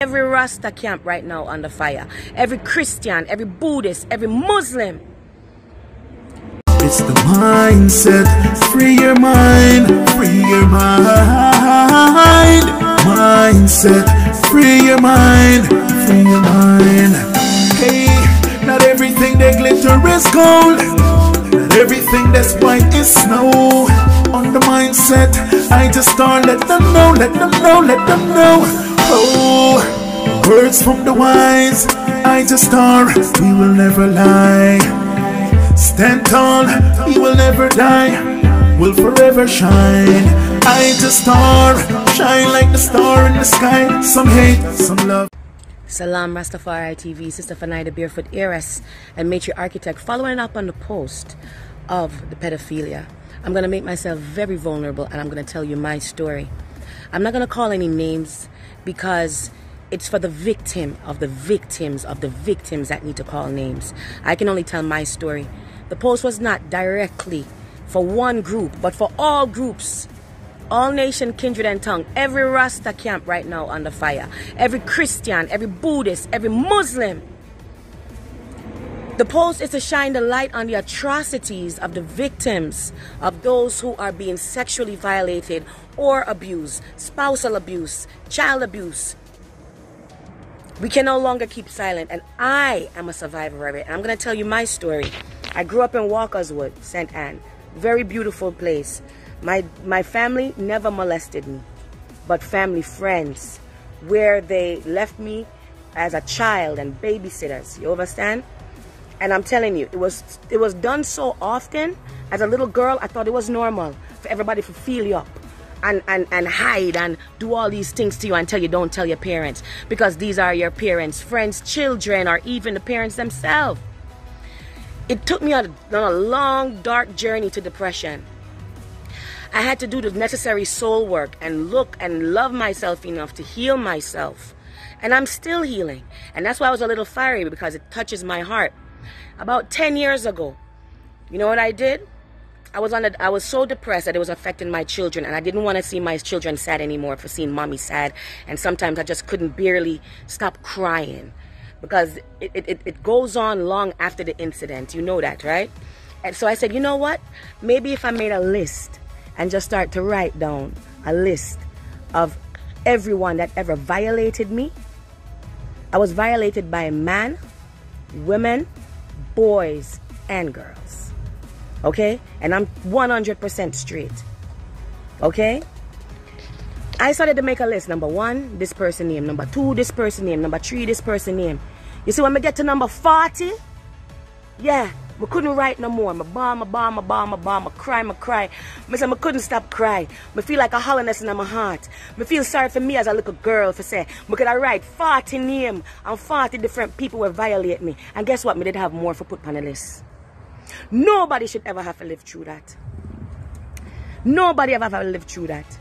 Every Rasta camp right now under fire. Every Christian, every Buddhist, every Muslim. It's the mindset. Free your mind. Free your mind. Mindset. Free your mind. Free your mind. Hey, not everything that glitter is gold. Not everything that's white is snow. On the mindset, I just start let them know, let them know, let them know. Oh, words from the wise, I just start, we will never lie. Stand tall, we will never die, we'll forever shine. I just star, shine like the star in the sky. Some hate, some love. Salam Rastafari TV, Sister Fanai the Barefoot Heiress and Matriarch Architect, following up on the post of the pedophilia. I'm going to make myself very vulnerable and I'm going to tell you my story. I'm not going to call any names because it's for the victim of the victims of the victims that need to call names. I can only tell my story. The post was not directly for one group, but for all groups. All nation, kindred and tongue. Every Rasta camp right now under fire. Every Christian, every Buddhist, every Muslim. The post is to shine the light on the atrocities of the victims of those who are being sexually violated or abused, spousal abuse, child abuse. We can no longer keep silent, and I am a survivor of it. And I'm going to tell you my story. I grew up in Walkerswood, St. Anne. Very beautiful place. My family never molested me, but family friends, where they left me as a child and babysitters. You understand? And I'm telling you, it was done so often. As a little girl, I thought it was normal for everybody to feel you up and hide and do all these things to you until you don't tell your parents, because these are your parents, friends, children, or even the parents themselves. It took me on a long, dark journey to depression. I had to do the necessary soul work and look and love myself enough to heal myself. And I'm still healing. And that's why I was a little fiery, because it touches my heart. About 10 years ago, you know what I did? I was so depressed that it was affecting my children, and I didn't want to see my children sad anymore for seeing mommy sad. And sometimes I just couldn't barely stop crying, because it goes on long after the incident. You know that, right? And so I said, you know what? Maybe if I made a list and just start to write down a list of everyone that ever violated me. I was violated by men, women, boys, and girls. Okay? And I'm 100% straight. Okay? I started to make a list. Number 1, this person name. Number 2, this person name. Number 3, this person name. You see, when we get to number 40, yeah, I couldn't write no more. I cry. I said I couldn't stop crying. I feel like a hollowness in my heart. I feel sorry for me as a little girl for say, because I write 40 names and 40 different people will violate me. And guess what? I did have more for put on the list. Nobody should ever have to live through that. Nobody ever have to live through that.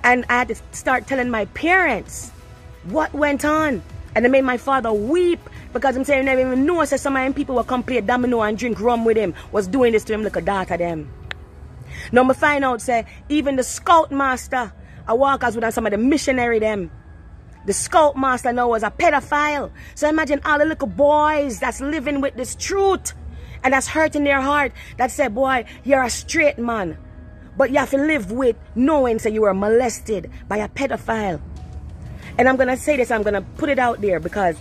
And I had to start telling my parents what went on. And it made my father weep, because I'm saying he never even know. So some of them people will come play domino and drink rum with him was doing this to him like a daughter them. Now I find out, say, even the scout master, I walk as with some of the missionary them. The scout master now was a pedophile. So imagine all the little boys that's living with this truth and that's hurting their heart, that say, boy, you're a straight man, but you have to live with knowing that you were molested by a pedophile. And I'm going to say this, I'm going to put it out there, because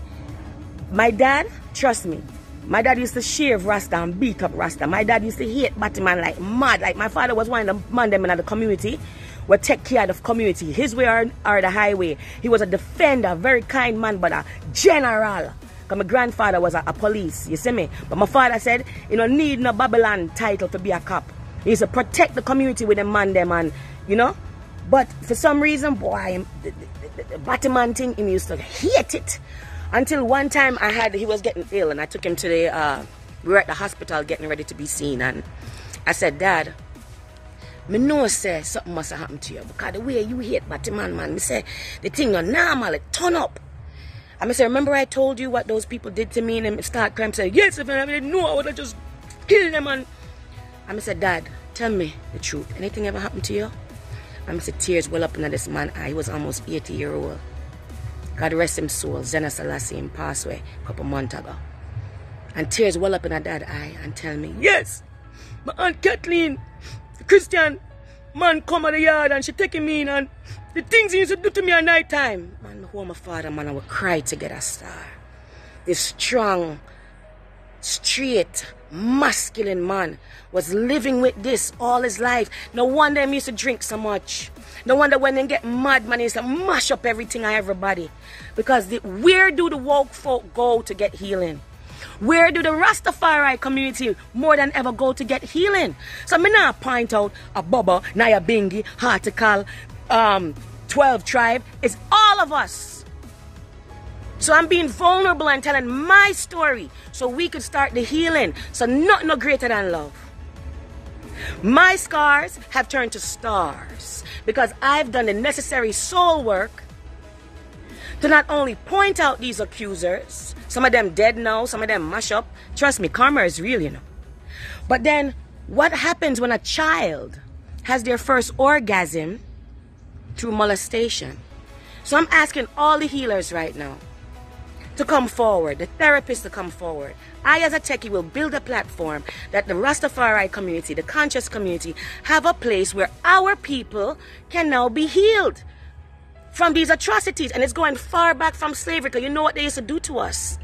my dad, trust me, my dad used to shave Rasta and beat up Rasta. My dad used to hate Batman like mad. Like my father was one of the man them in the community would take care of the community. His way or the highway. He was a defender, very kind man, but a general. Because my grandfather was a police, you see me? But my father said, you don't need no Babylon title to be a cop. He used to protect the community with the man them, and, you know? But for some reason, boy, the Batman thing, he used to hate it. Until one time he was getting ill, and I took him to we were at the hospital getting ready to be seen, and I said, Dad, me know say something must have happened to you, because the way you hate Batman, man, me say the thing not normal, it turn up. And I said, remember I told you what those people did to me, and them start crying, say, yes, if I didn't know, I would have just killed them. And I said, Dad, tell me the truth. Anything ever happened to you? I said, tears well up in this man's eye. He was almost 80 years old. God rest him soul, Zena Selassie, him passed away a couple months ago. And tears well up in her dad's eye and tell me, yes, my Aunt Kathleen, the Christian man come out the yard and she taking me in and the things he used to do to me at night time. Man, who my father, man, I would cry to get a star. This strong, straight, masculine man was living with this all his life. No wonder he used to drink so much. No wonder when they get mad, man, he used to mash up everything and everybody. Because where do the woke folk go to get healing? Where do the Rastafari community more than ever go to get healing? So me now point out a Bubba, Naya Bingi, Hartical, 12 Tribe. It's all of us. So I'm being vulnerable and telling my story so we could start the healing. So nothing no greater than love. My scars have turned to stars because I've done the necessary soul work to not only point out these accusers, some of them dead now, some of them mash up. Trust me, karma is real, you know. But then what happens when a child has their first orgasm through molestation? So I'm asking all the healers right now to come forward, the therapists to come forward. I as a techie will build a platform that the Rastafari community, the conscious community, have a place where our people can now be healed from these atrocities. And it's going far back from slavery, because you know what they used to do to us.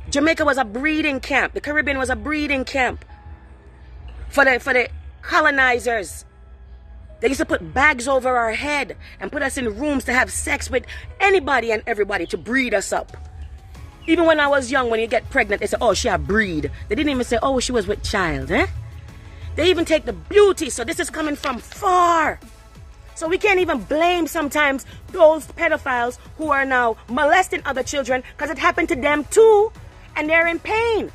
Jamaica was a breeding camp. The Caribbean was a breeding camp for the colonizers. They used to put bags over our head and put us in rooms to have sex with anybody and everybody to breed us up. Even when I was young, when you get pregnant, they say, oh, she a breed. They didn't even say, oh, she was with child. Eh? They even take the beauty. So this is coming from far. So we can't even blame sometimes those pedophiles who are now molesting other children, because it happened to them too, and they're in pain.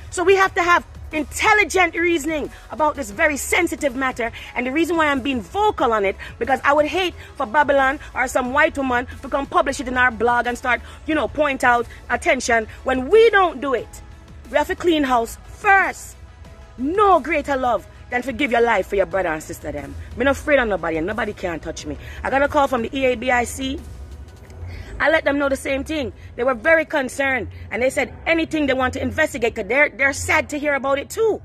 So we have to have intelligent reasoning about this very sensitive matter. And the reason why I'm being vocal on it, because I would hate for Babylon or some white woman to come publish it in our blog and start, you know, point out attention when we don't do it. We have to clean house first. No greater love than to give your life for your brother and sister them. I'm not afraid of nobody and nobody can touch me. I got a call from the EABIC. I let them know the same thing. They were very concerned and they said anything they want to investigate, because they're sad to hear about it too.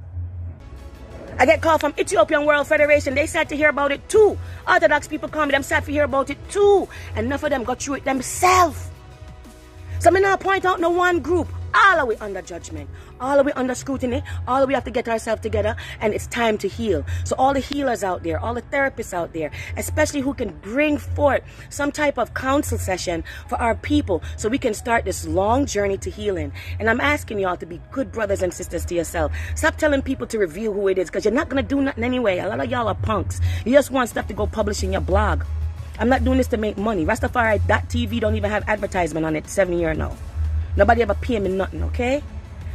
I get called from Ethiopian World Federation. They sad to hear about it too. Orthodox people call me, them sad to hear about it too. And enough of them got through it themselves. So I'm not point out no one group. All of we under judgment, all of we under scrutiny, all of we have to get ourselves together, and it's time to heal. So all the healers out there, all the therapists out there, especially who can bring forth some type of counsel session for our people so we can start this long journey to healing. And I'm asking y'all to be good brothers and sisters to yourself. Stop telling people to reveal who it is, because you're not going to do nothing anyway. A lot of y'all are punks. You just want stuff to go publish in your blog. I'm not doing this to make money. Rastafari.tv don't even have advertisement on it 7 years now. Nobody ever pay me nothing, okay?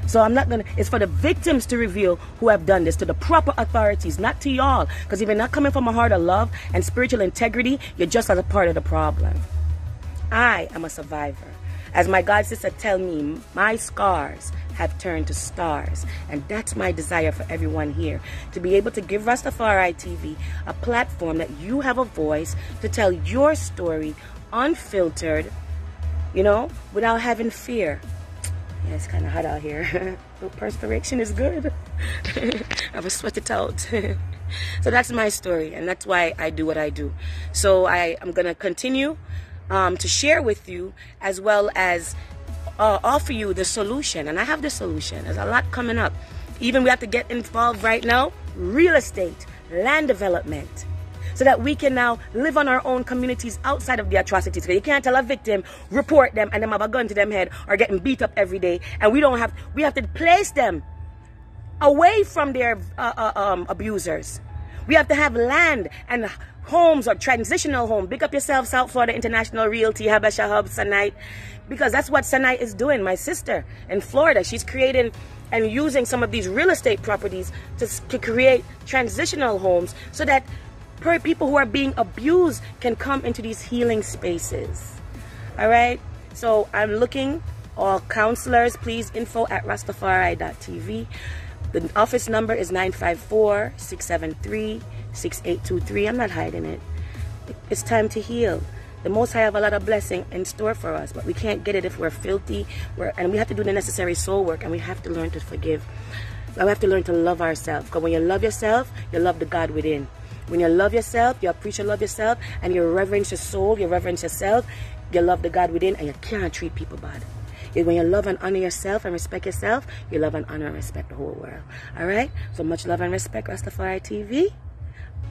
So I'm not gonna, it's for the victims to reveal who have done this to the proper authorities, not to y'all. Because if you're not coming from a heart of love and spiritual integrity, you're just as a part of the problem. I am a survivor. As my God sister tell me, my scars have turned to stars. And that's my desire for everyone here, to be able to give Rastafari TV a platform that you have a voice to tell your story unfiltered, you know, without having fear. Yeah, it's kind of hot out here. The perspiration is good. I will sweat it out. So that's my story, and that's why I do what I do. So I'm going to continue to share with you, as well as offer you the solution. And I have the solution. There's a lot coming up. Even we have to get involved right now. Real estate, land development, so that we can now live on our own communities outside of the atrocities. Because you can't tell a victim, report them, and them have a gun to them head or getting beat up every day. And we have to place them away from their abusers. We have to have land and homes, or transitional home. Big up yourself, South Florida International Realty, Habasha Hub, Sanite. Because that's what Sanite is doing. My sister in Florida, she's creating and using some of these real estate properties to create transitional homes, so that people who are being abused can come into these healing spaces. All right, so I'm looking, all counselors, please, info@rastafari.tv. The office number is 954-673-6823. I'm not hiding it. It's time to heal. The Most High have a lot of blessing in store for us, but we can't get it if we're filthy. And we have to do the necessary soul work, and we have to learn to forgive. We have to learn to love ourselves. Because when you love yourself, you love the God within. When you love yourself, you appreciate love yourself, and you reverence your soul, you reverence yourself, you love the God within, and you can't treat people bad. When you love and honor yourself and respect yourself, you love and honor and respect the whole world. Alright? So much love and respect, Rastafari TV.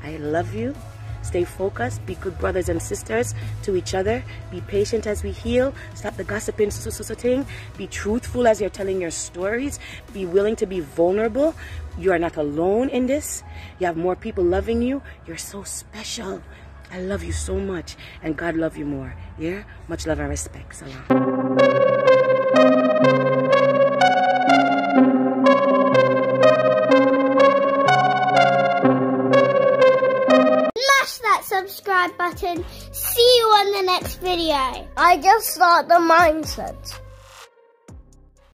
I love you. Stay focused. Be good brothers and sisters to each other. Be patient as we heal. Stop the gossiping thing. Be truthful as you're telling your stories. Be willing to be vulnerable. You are not alone in this. You have more people loving you. You're so special. I love you so much. And God love you more. Yeah? Much love and respect. Salam. Subscribe button. See you on the next video. I just start the mindset.